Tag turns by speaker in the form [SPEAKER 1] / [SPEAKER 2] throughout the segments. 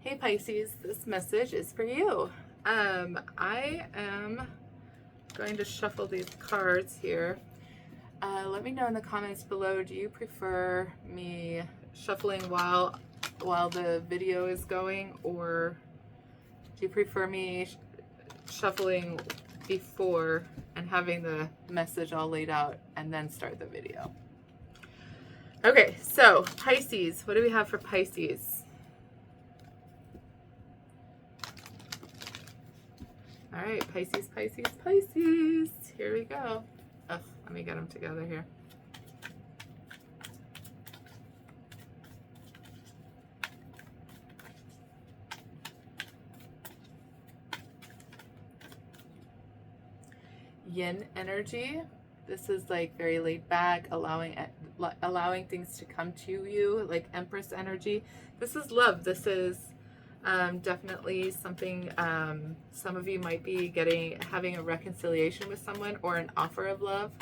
[SPEAKER 1] Hey Pisces, this message is for you. I am going to shuffle these cards here. Let me know in the comments below, do you prefer me shuffling while the video is going, or do you prefer me shuffling before and having the message all laid out and then start the video? Okay, so Pisces, what do we have for Pisces? All right, Pisces, Pisces, Pisces. Here we go. Oh, let me get them together here. Yin energy. This is like very laid back, allowing things to come to you, like Empress energy. This is love. This is definitely something some of you might be having a reconciliation with someone or an offer of love.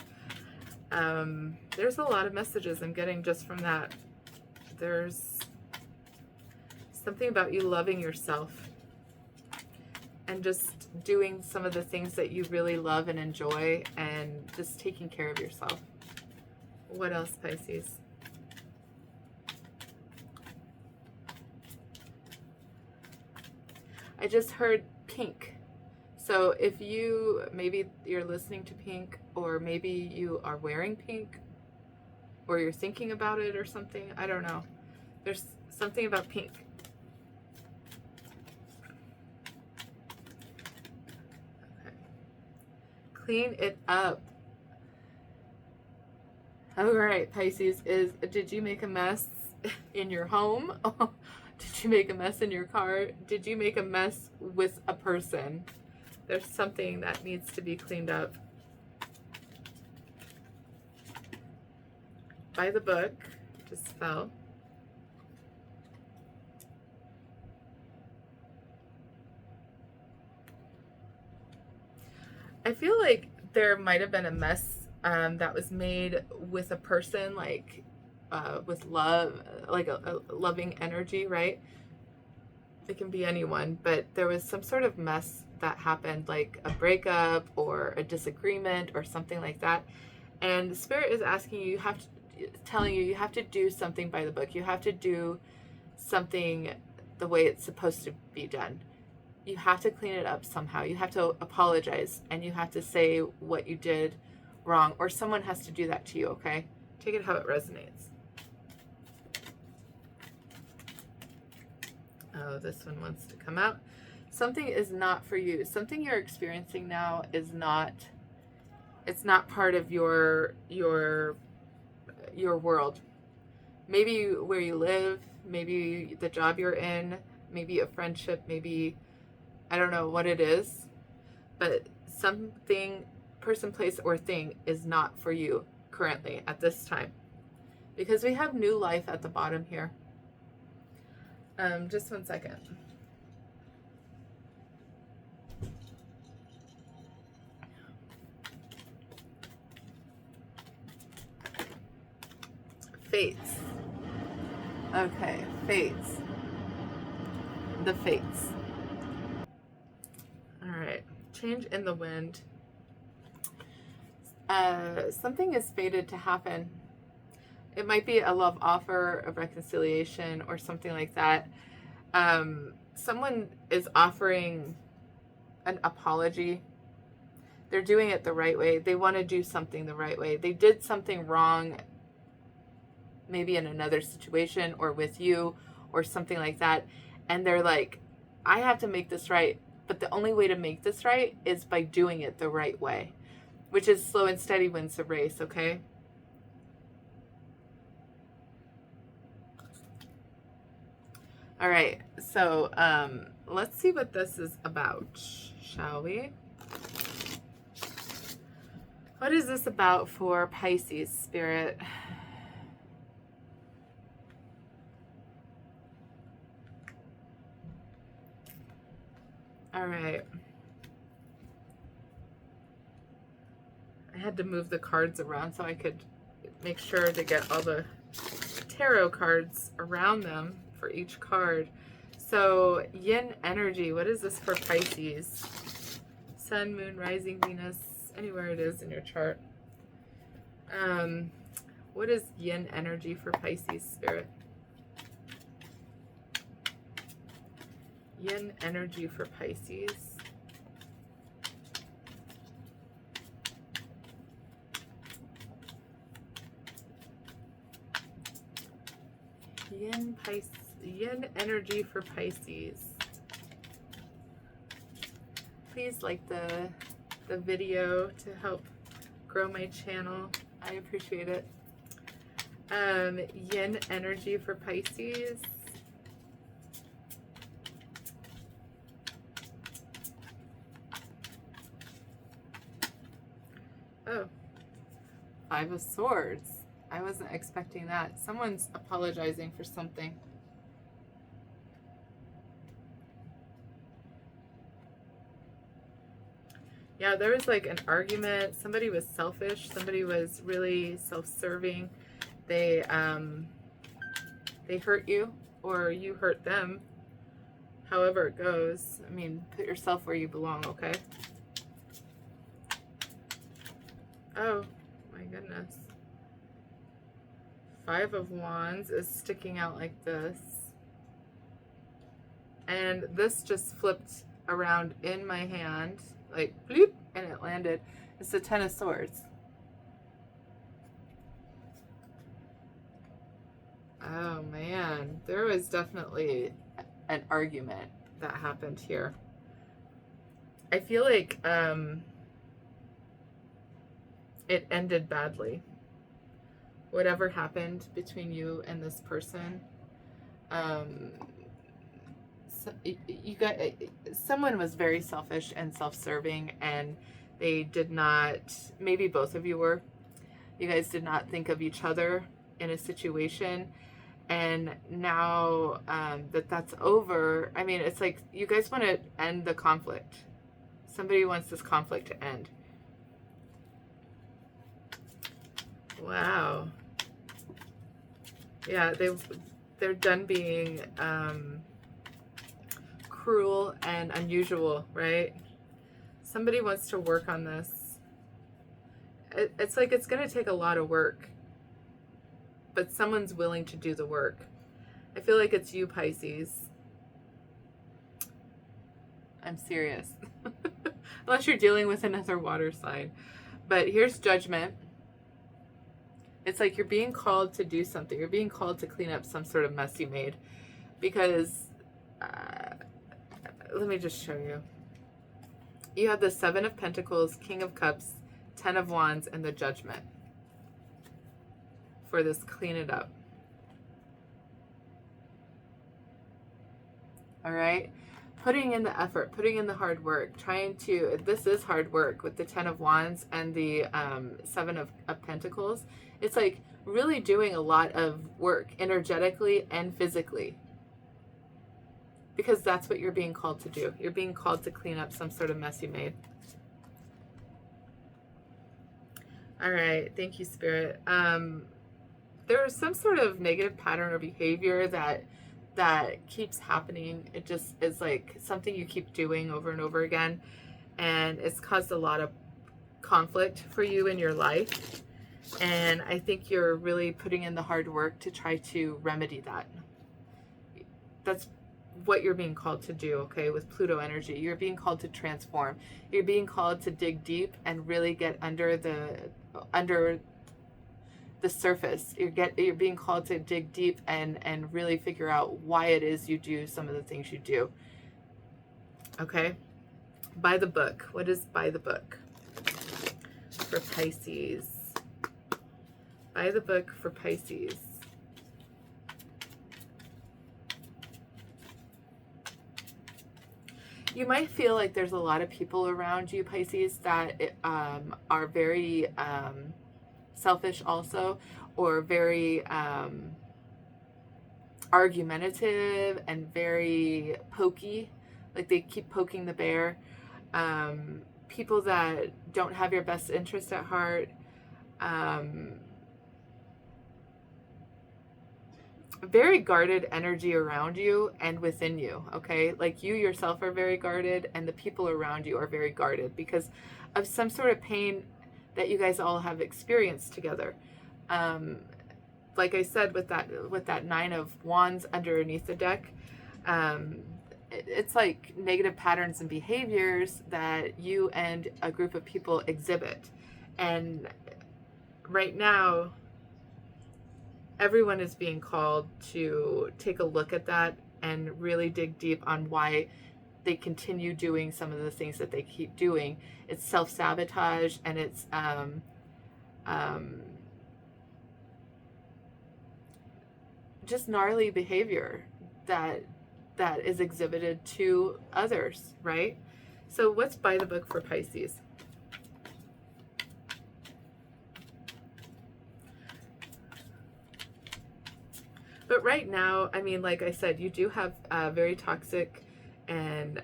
[SPEAKER 1] There's a lot of messages I'm getting just from that. There's something about you loving yourself and just doing some of the things that you really love and enjoy and just taking care of yourself. What else, Pisces? I just heard pink. So if maybe you're listening to pink, or maybe you are wearing pink, or you're thinking about it or something, I don't know. There's something about pink. Okay. Clean it up. All right, Pisces, did you make a mess in your home? Did you make a mess in your car? Did you make a mess with a person? There's something that needs to be cleaned up. By the book, just fell. I feel like there might have been a mess that was made with a person, like with love, like a loving energy, right? It can be anyone, but there was some sort of mess that happened, like a breakup or a disagreement or something like that. And the Spirit is asking you, telling you have to do something by the book. You have to do something the way it's supposed to be done. You have to clean it up somehow. You have to apologize, and you have to say what you did wrong, or someone has to do that to you, okay? Take it how it resonates. Oh, this one wants to come out. Something is not for you. Something you're experiencing now is not, it's not part of your world. Maybe where you live, maybe the job you're in, maybe a friendship, maybe, I don't know what it is, but something, person, place, or thing is not for you currently at this time. Because we have new life at the bottom here. Just one second. Fates. Okay, fates. The fates. All right, change in the wind. Something is fated to happen. It might be a love offer, a reconciliation, or something like that. Someone is offering an apology. They're doing it the right way. They want to do something the right way. They did something wrong, maybe in another situation or with you or something like that. And they're like, I have to make this right. But the only way to make this right is by doing it the right way, which is slow and steady wins the race, okay? All right, so let's see what this is about, shall we? What is this about for Pisces, Spirit? All right. I had to move the cards around so I could make sure to get all the tarot cards around them for each card. So yin energy, what is this for Pisces? Sun, moon, rising, Venus, anywhere it is in your chart. What is yin energy for Pisces, Spirit? Yin energy for Pisces. Yin energy for Pisces. Please like the video to help grow my channel. I appreciate it. Yin energy for Pisces. Oh, Five of Swords. I wasn't expecting that. Someone's apologizing for something. Yeah, there was like an argument. Somebody was selfish. Somebody was really self-serving. They hurt you, or you hurt them. However it goes. I mean, put yourself where you belong, okay? Oh, my goodness. Five of Wands is sticking out like this. And this just flipped around in my hand, like bloop, and it landed. It's the Ten of Swords. Oh man, there was definitely an argument that happened here. I feel like it ended badly. Whatever happened between you and this person, someone was very selfish and self-serving, and they did not, maybe both of you were, you guys did not think of each other in a situation. And now that's over, I mean, it's like you guys want to end the conflict. Somebody wants this conflict to end. Wow. Yeah, they're done being cruel and unusual, right? Somebody wants to work on this. It's like it's going to take a lot of work, but someone's willing to do the work. I feel like it's you, Pisces. I'm serious. Unless you're dealing with another water sign. But here's Judgment. It's like you're being called to do something. You're being called to clean up some sort of mess you made. Because, let me just show you. You have the Seven of Pentacles, King of Cups, Ten of Wands, and the Judgment. For this clean it up. All right? Putting in the effort, putting in the hard work, trying to, this is hard work with the Ten of Wands and the Seven of Pentacles. It's like really doing a lot of work energetically and physically. Because that's what you're being called to do. You're being called to clean up some sort of mess you made. All right. Thank you, Spirit. There is some sort of negative pattern or behavior that keeps happening. It just is like something you keep doing over and over again. And it's caused a lot of conflict for you in your life. And I think you're really putting in the hard work to try to remedy that. That's what you're being called to do, okay, with Pluto energy. You're being called to transform. You're being called to dig deep and really get under the surface. You're being called to dig deep and really figure out why it is you do some of the things you do. Okay? By the book. What is by the book for Pisces? By the book for Pisces. You might feel like there's a lot of people around you, Pisces, that are very selfish also, or very argumentative and very pokey, like they keep poking the bear. People that don't have your best interest at heart. very guarded energy around you and within you, okay? Like you yourself are very guarded and the people around you are very guarded because of some sort of pain that you guys all have experienced together. Like I said, with that Nine of Wands underneath the deck, it's like negative patterns and behaviors that you and a group of people exhibit. And right now, everyone is being called to take a look at that and really dig deep on why they continue doing some of the things that they keep doing. It's self-sabotage, and it's just gnarly behavior that is exhibited to others, right? So what's by the book for Pisces? But right now, I mean, like I said, you do have very toxic and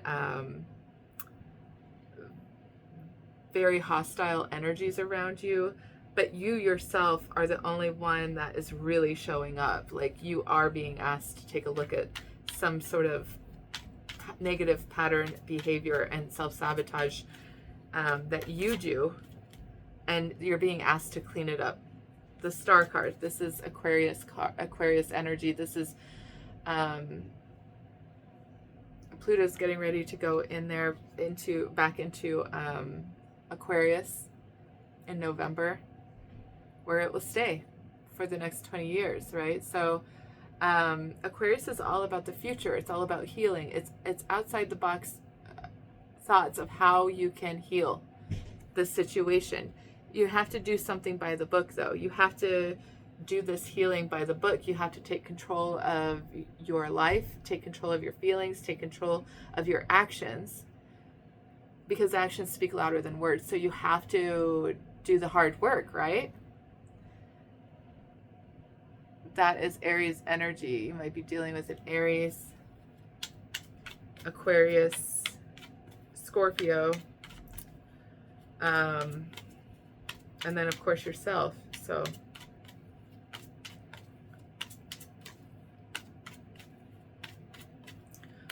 [SPEAKER 1] very hostile energies around you, but you yourself are the only one that is really showing up. Like you are being asked to take a look at some sort of negative pattern behavior and self-sabotage that you do, and you're being asked to clean it up. The Star card, this is Aquarius energy. This is Pluto's getting ready to go in there back into Aquarius in November, where it will stay for the next 20 years, right? So Aquarius is all about the future. It's all about healing. It's outside the box thoughts of how you can heal the situation. You have to do something by the book, though. You have to do this healing by the book. You have to take control of your life, take control of your feelings, take control of your actions, because actions speak louder than words. So you have to do the hard work, right? That is Aries energy. You might be dealing with an Aries, Aquarius, Scorpio, and then of course yourself. So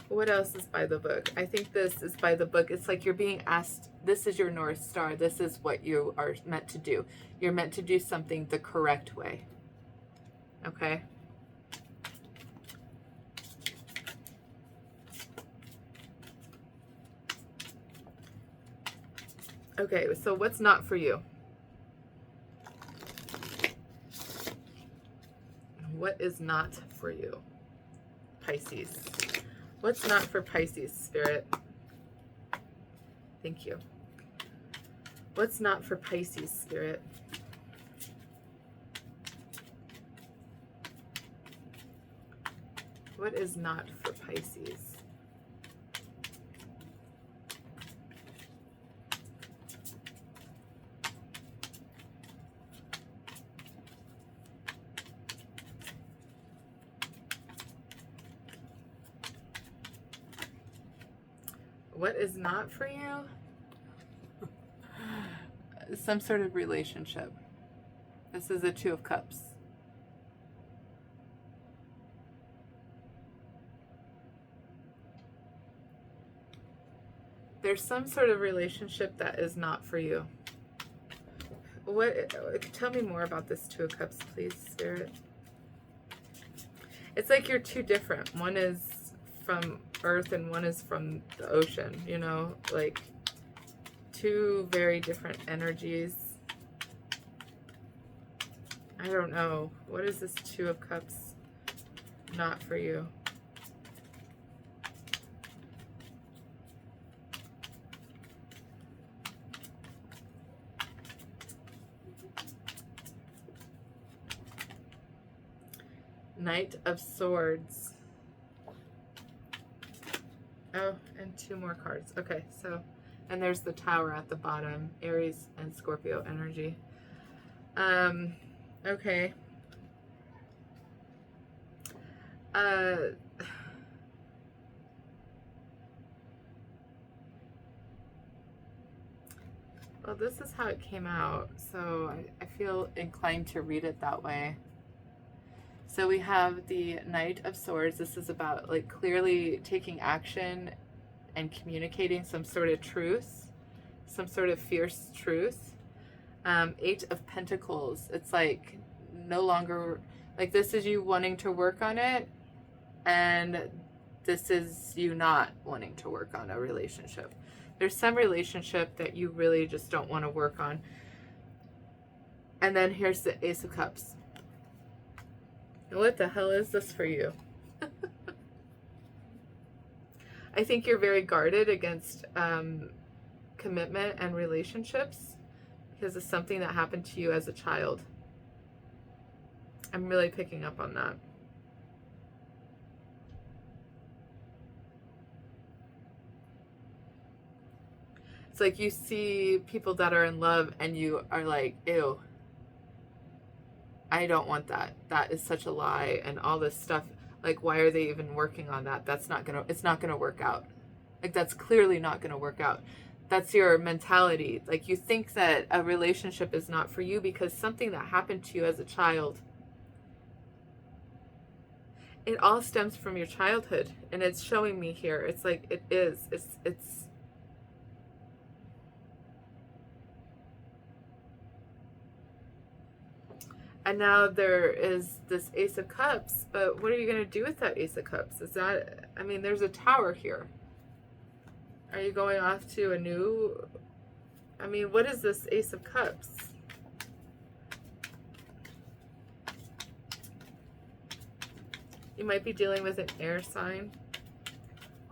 [SPEAKER 1] what else is by the book? I think this is by the book. It's like you're being asked, this is your North Star. This is what you are meant to do. You're meant to do something the correct way. Okay? Okay, so what's not for you? What is not for you, Pisces? What's not for Pisces, Spirit? Thank you. What's not for Pisces, Spirit? What is not for Pisces? What is not for you? Some sort of relationship. This is a Two of Cups. There's some sort of relationship that is not for you. Tell me more about this Two of Cups, please, Spirit. It's like you're two different. One is from Earth and one is from the ocean, you know, like two very different energies. I don't know. What is this Two of Cups not for you? Knight of Swords. Oh, and two more cards. Okay, so, and there's the Tower at the bottom. Aries and Scorpio energy. Okay. Well, this is how it came out, so I feel inclined to read it that way. So we have the Knight of Swords. This is about like clearly taking action and communicating some sort of truth, some sort of fierce truth. Eight of Pentacles. It's like no longer, like this is you wanting to work on it, and this is you not wanting to work on a relationship. There's some relationship that you really just don't want to work on. And then here's the Ace of Cups. What the hell is this for you? I think you're very guarded against commitment and relationships because of something that happened to you as a child. I'm really picking up on that. It's like you see people that are in love and you are like, ew, I don't want that. That is such a lie and all this stuff. Like, why are they even working on that? It's not gonna work out. Like, that's clearly not gonna work out. That's your mentality. Like, you think that a relationship is not for you because something that happened to you as a child. It all stems from your childhood, and it's showing me here. It's like it is. It's and now there is this Ace of Cups, but what are you going to do with that Ace of Cups? Is that, I mean, there's a Tower here. Are you going off to a new, I mean, what is this Ace of Cups? You might be dealing with an air sign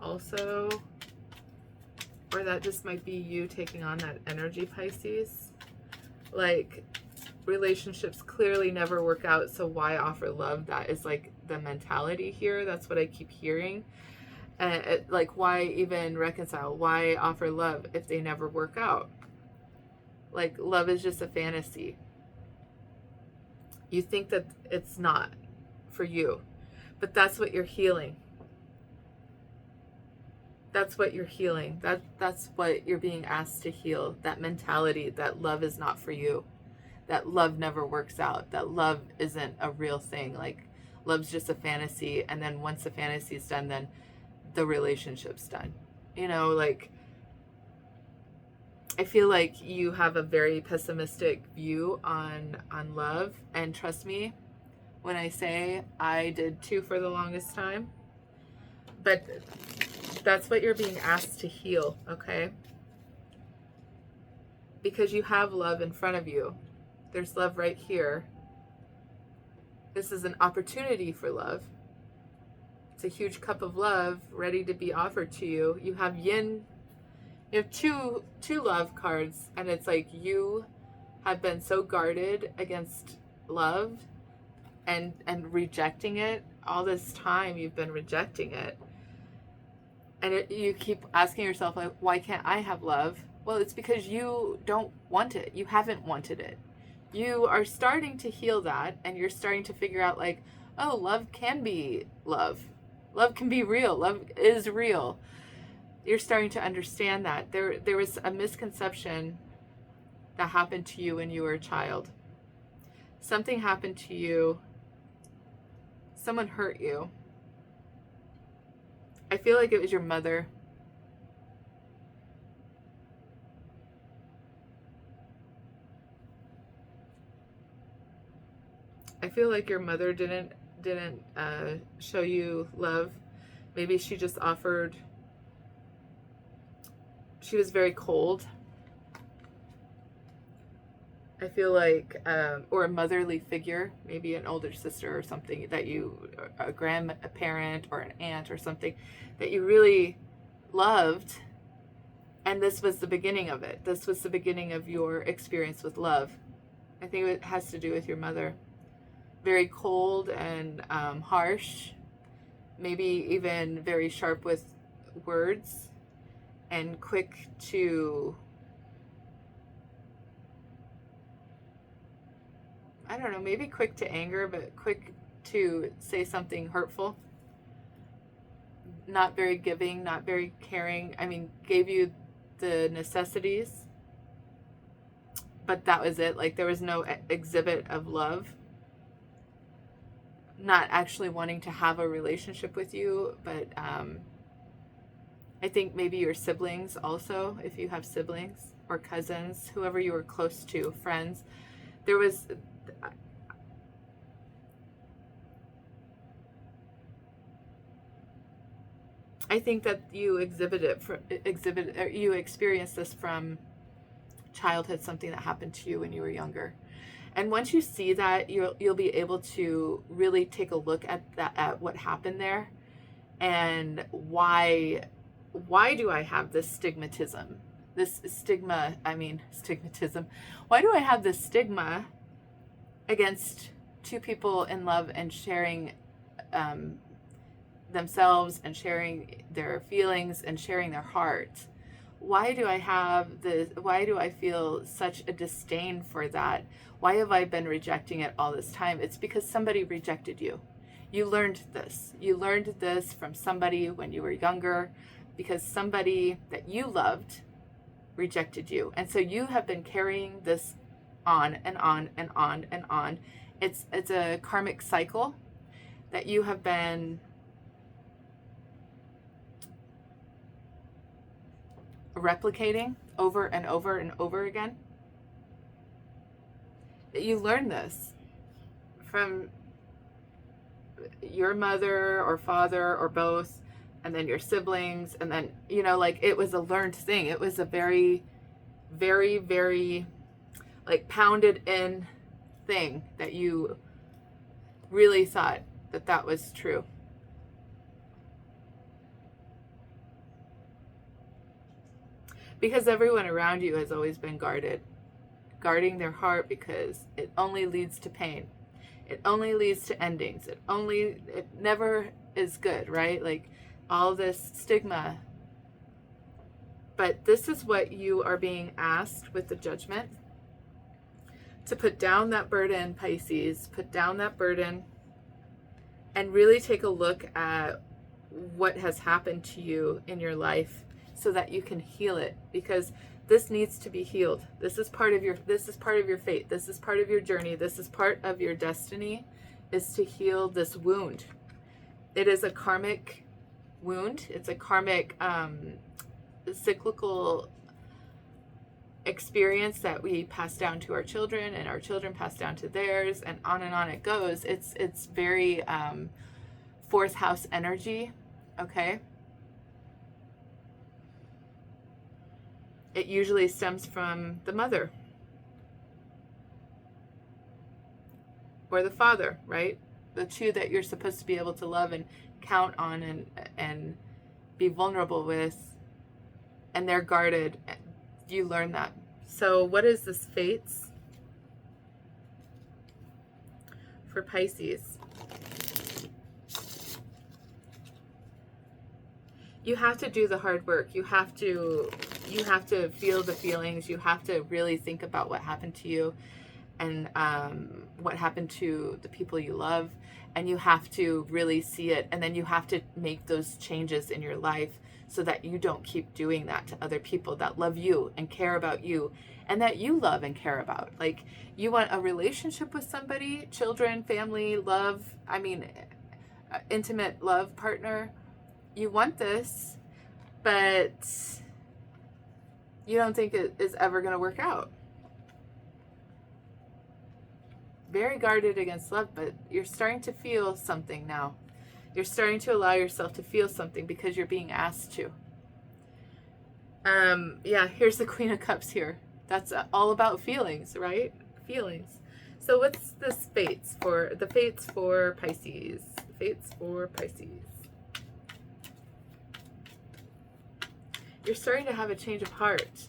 [SPEAKER 1] also, or that just might be you taking on that energy, Pisces. Like, relationships clearly never work out, so why offer love? That is like the mentality here. That's what I keep hearing. And like, why even reconcile? Why offer love if they never work out? Like, love is just a fantasy. You think that it's not for you, but that's what you're healing. That's what you're healing. That's what you're being asked to heal. That mentality that love is not for you. That love never works out. That love isn't a real thing. Like, love's just a fantasy, and then once the fantasy's done, then the relationship's done. You know, like, I feel like you have a very pessimistic view on love, and trust me when I say I did too for the longest time. But that's what you're being asked to heal, okay? Because you have love in front of you. There's love right here. This is an opportunity for love. It's a huge cup of love ready to be offered to you. You have yin. You have two love cards, and it's like you have been so guarded against love and rejecting it. All this time you've been rejecting it. And you keep asking yourself, like, why can't I have love? Well, it's because you don't want it. You haven't wanted it. You are starting to heal that, and you're starting to figure out, like, oh, love can be love. Love can be real. Love is real. You're starting to understand that. There was a misconception that happened to you when you were a child. Something happened to you. Someone hurt you. I feel like it was your mother. I feel like your mother didn't show you love. Maybe she just offered. She was very cold. I feel like, or a motherly figure, maybe an older sister or something that you, a grandparent or an aunt or something that you really loved. And this was the beginning of it. This was the beginning of your experience with love. I think it has to do with your mother. Very cold and harsh, maybe even very sharp with words and quick to, I don't know, maybe quick to anger, but quick to say something hurtful. Not very giving, not very caring. I mean, gave you the necessities, but that was it. Like, there was no exhibit of love. not actually wanting to have a relationship with you, but I think maybe your siblings also, if you have siblings or cousins, whoever you were close to, friends, there was, I think that you you experienced this from childhood, something that happened to you when you were younger. And once you see that, you'll be able to really take a look at that, at what happened there, and why do I have this stigmatism? Stigmatism. Why do I have this stigma against two people in love and sharing themselves and sharing their feelings and sharing their heart? Why do I feel such a disdain for that? Why have I been rejecting it all this time? It's because somebody rejected you. You learned this. You learned this from somebody when you were younger, because somebody that you loved rejected you. And so you have been carrying this on and on and on and on. It's a karmic cycle that you have been replicating over and over and over again. You learn this from your mother or father or both, and then your siblings, and then, like, it was a learned thing. It was a very, very, very, like, pounded in thing that you really thought that was true. Because everyone around you has always been guarding their heart, because it only leads to pain. It only leads to endings. It never is good, right? Like, all this stigma. But this is what you are being asked with the judgment: to put down that burden, Pisces. Put down that burden and really take a look at what has happened to you in your life, so that you can heal it, because this needs to be healed. This is part of your fate. This is part of your journey. This is part of your destiny, is to heal this wound. It is a karmic wound. It's a karmic cyclical experience that we pass down to our children, and our children pass down to theirs, and on it goes. It's very fourth house energy, okay? It usually stems from the mother or the father, right? The two that you're supposed to be able to love and count on and be vulnerable with, and they're guarded. You learn that. So what is this fates for Pisces? You have to do the hard work. You have to feel the feelings. You have to really think about what happened to you, and what happened to the people you love, and you have to really see it, and then you have to make those changes in your life, so that you don't keep doing that to other people that love you and care about you, and that you love and care about. Like, you want a relationship with somebody, children, family, love, intimate love partner. You want this, but you don't think it is ever going to work out. Very guarded against love, but you're starting to feel something now. You're starting to allow yourself to feel something because you're being asked to. Here's the Queen of Cups here. That's all about feelings, right? Feelings. So what's this fates for Pisces? Fates for Pisces. You're starting to have a change of heart.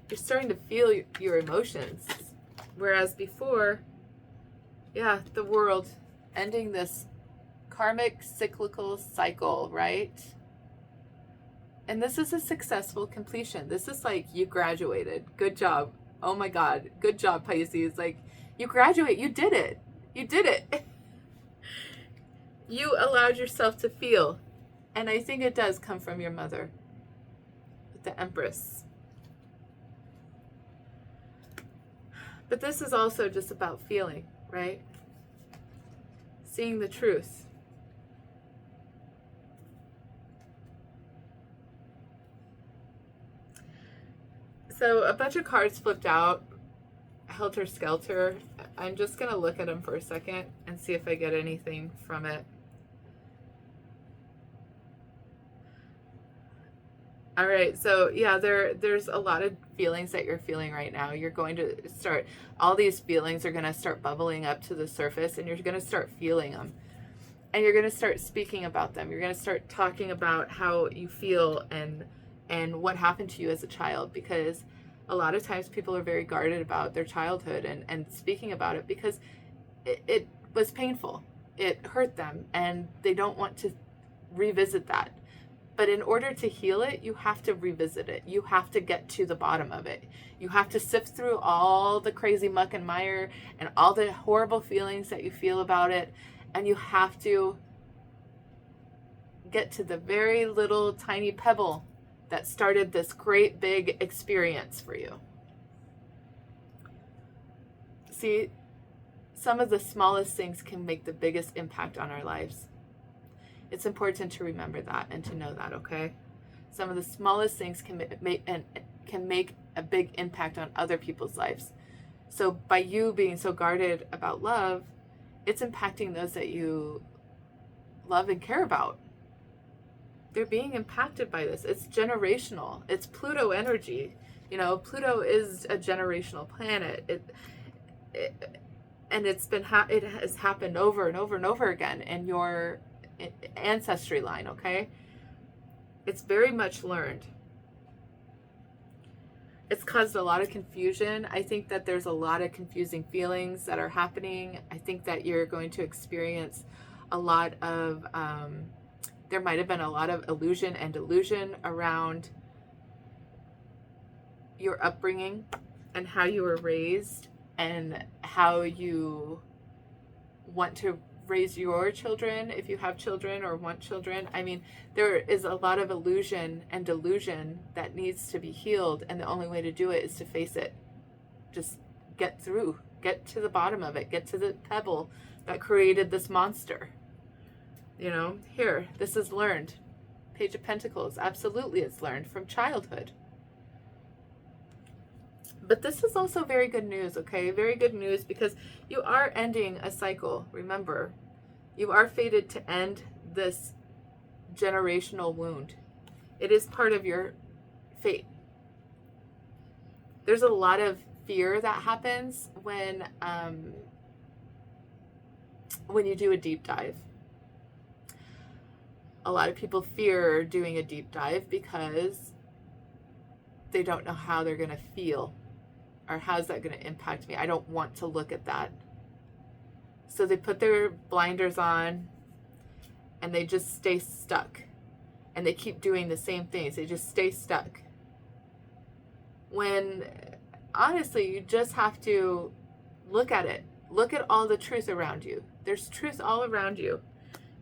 [SPEAKER 1] You're starting to feel your emotions. Whereas before, the world, ending this karmic cyclical cycle, right? And this is a successful completion. This is like, you graduated. Good job. Oh my God. Good job, Pisces. Like, you graduate. You did it. You did it. You allowed yourself to feel. And I think it does come from your mother, with the Empress. But this is also just about feeling, right? seeing the truth. So a bunch of cards flipped out, helter skelter. I'm just going to look at them for a second and see if I get anything from it. All right, so yeah, there's a lot of feelings that you're feeling right now. You're going to start, all these feelings are going to start bubbling up to the surface, and you're going to start feeling them. And you're going to start speaking about them. You're going to start talking about how you feel and what happened to you as a child, because a lot of times people are very guarded about their childhood and speaking about it because it was painful. It hurt them, and they don't want to revisit that. But in order to heal it, you have to revisit it. You have to get to the bottom of it. You have to sift through all the crazy muck and mire and all the horrible feelings that you feel about it. And you have to get to the very little tiny pebble that started this great big experience for you. See, some of the smallest things can make the biggest impact on our lives. It's important to remember that and to know that, okay? Some of the smallest things can make a big impact on other people's lives. So by you being so guarded about love, it's impacting those that you love and care about. They're being impacted by this. It's generational. It's Pluto energy. You know, Pluto is a generational planet. And it has happened over and over and over again in your ancestry line, okay? It's very much learned. It's caused a lot of confusion. I think that there's a lot of confusing feelings that are happening. I think that you're going to experience a lot of, there might have been a lot of illusion and delusion around your upbringing and how you were raised and how you want to raise your children if you have children or want children. I mean, there is a lot of illusion and delusion that needs to be healed, and the only way to do it is to face it. Just get through, get to the bottom of it, get to the pebble that created this monster. You know, here, this is learned. Page of Pentacles, absolutely it's learned from childhood. But this is also very good news, okay? Very good news, because you are ending a cycle. Remember, you are fated to end this generational wound. It is part of your fate. There's a lot of fear that happens when you do a deep dive. A lot of people fear doing a deep dive because they don't know how they're going to feel. Or how's that going to impact me? I don't want to look at that. So they put their blinders on and they just stay stuck. And they keep doing the same things. They just stay stuck. When honestly, you just have to look at it. Look at all the truth around you. There's truth all around you.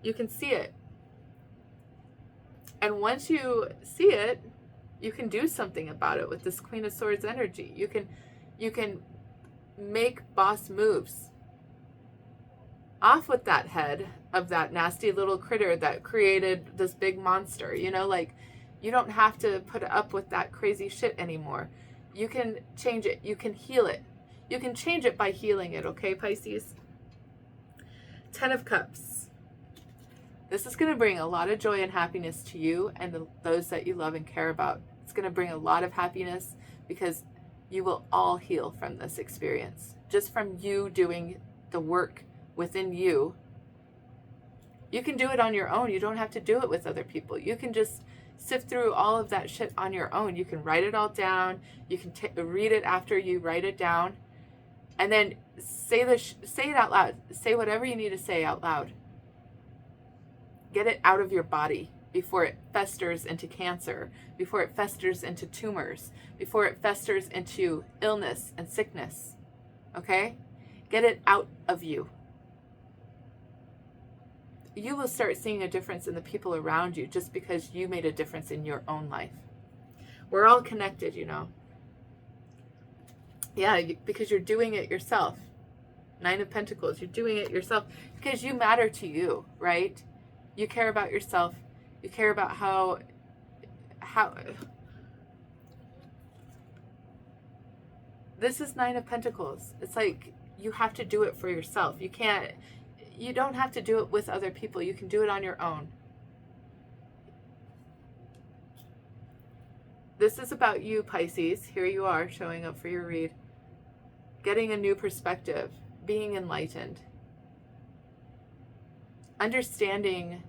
[SPEAKER 1] You can see it. And once you see it, you can do something about it with this Queen of Swords energy. You can make boss moves. Off with that head of that nasty little critter that created this big monster. You know, like, you don't have to put up with that crazy shit anymore. You can change it. You can heal it. You can change it by healing it, okay, Pisces? 10 of Cups. This is going to bring a lot of joy and happiness to you and those that you love and care about. It's going to bring a lot of happiness because you will all heal from this experience. Just from you doing the work within you. You can do it on your own. You don't have to do it with other people. You can just sift through all of that shit on your own. You can write it all down. You can read it after you write it down. And then say it out loud. Say whatever you need to say out loud. Get it out of your body before it festers into cancer, before it festers into tumors, before it festers into illness and sickness. Okay? Get it out of you. You will start seeing a difference in the people around you just because you made a difference in your own life. We're all connected, you know. Yeah, because you're doing it yourself. Nine of Pentacles. You're doing it yourself because you matter to you, right? You care about yourself. You care about how this is Nine of Pentacles. It's like you have to do it for yourself. You don't have to do it with other people. You can do it on your own. This is about you, Pisces. Here you are showing up for your read. Getting a new perspective, being enlightened. Understanding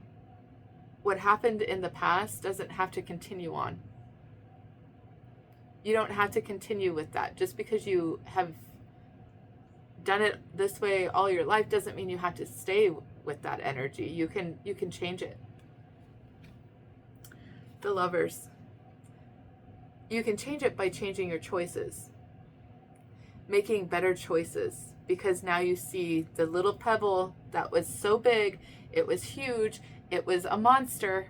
[SPEAKER 1] what happened in the past doesn't have to continue on. You don't have to continue with that. Just because you have done it this way all your life doesn't mean you have to stay with that energy. You can change it. The Lovers. You can change it by changing your choices. Making better choices, because now you see the little pebble that was so big, it was huge, it was a monster,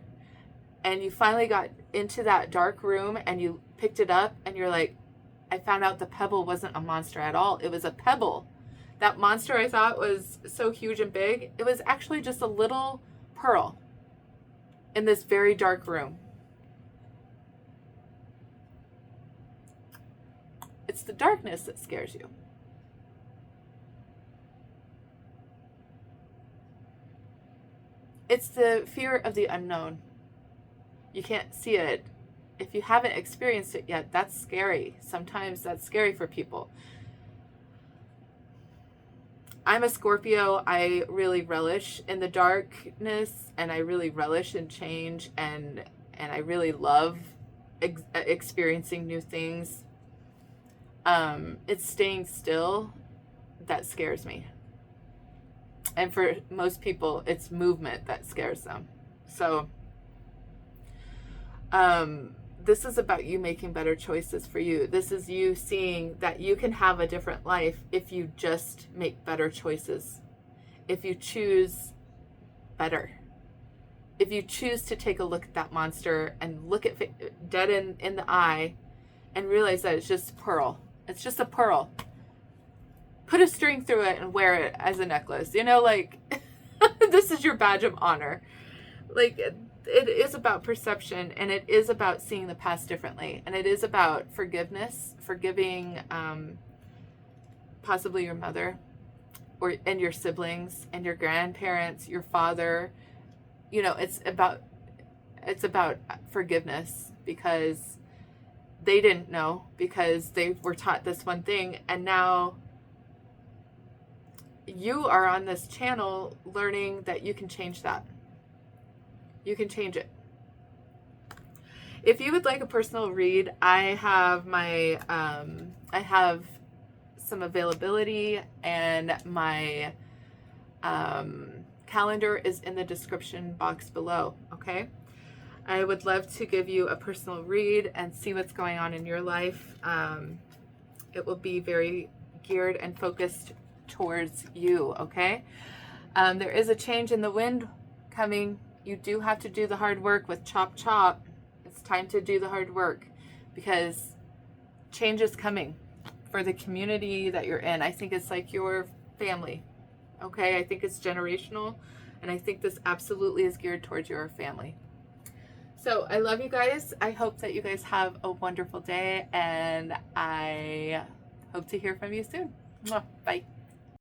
[SPEAKER 1] and you finally got into that dark room and you picked it up and you're like, I found out the pebble wasn't a monster at all. It was a pebble. That monster I thought was so huge and big, it was actually just a little pearl in this very dark room. It's the darkness that scares you. It's the fear of the unknown. You can't see it. If you haven't experienced it yet, that's scary. Sometimes that's scary for people. I'm a Scorpio. I really relish in the darkness, and I really relish in change, and I really love experiencing new things. It's staying still that scares me. And for most people, it's movement that scares them. So, this is about you making better choices for you. This is you seeing that you can have a different life if you just make better choices. If you choose better. If you choose to take a look at that monster and look it dead in the eye and realize that it's just pearl. It's just a pearl. Put a string through it and wear it as a necklace. You know, like, this is your badge of honor. Like, it is about perception, and it is about seeing the past differently. And it is about forgiveness, forgiving possibly your mother and your siblings and your grandparents, your father. You know, it's about forgiveness, because they didn't know, because they were taught this one thing, and now you are on this channel learning that you can change that. You can change it. If you would like a personal read, I have my I have some availability, and my calendar is in the description box below. Okay, I would love to give you a personal read and see what's going on in your life. It will be very geared and focused towards you. Okay, there is a change in the wind coming. You do have to do the hard work with chop chop. It's time to do the hard work, because change is coming for the community that you're in. I think it's like your family. Okay, I think it's generational, and I think this absolutely is geared towards your family. So I love you guys. I hope that you guys have a wonderful day, and I hope to hear from you soon. Bye.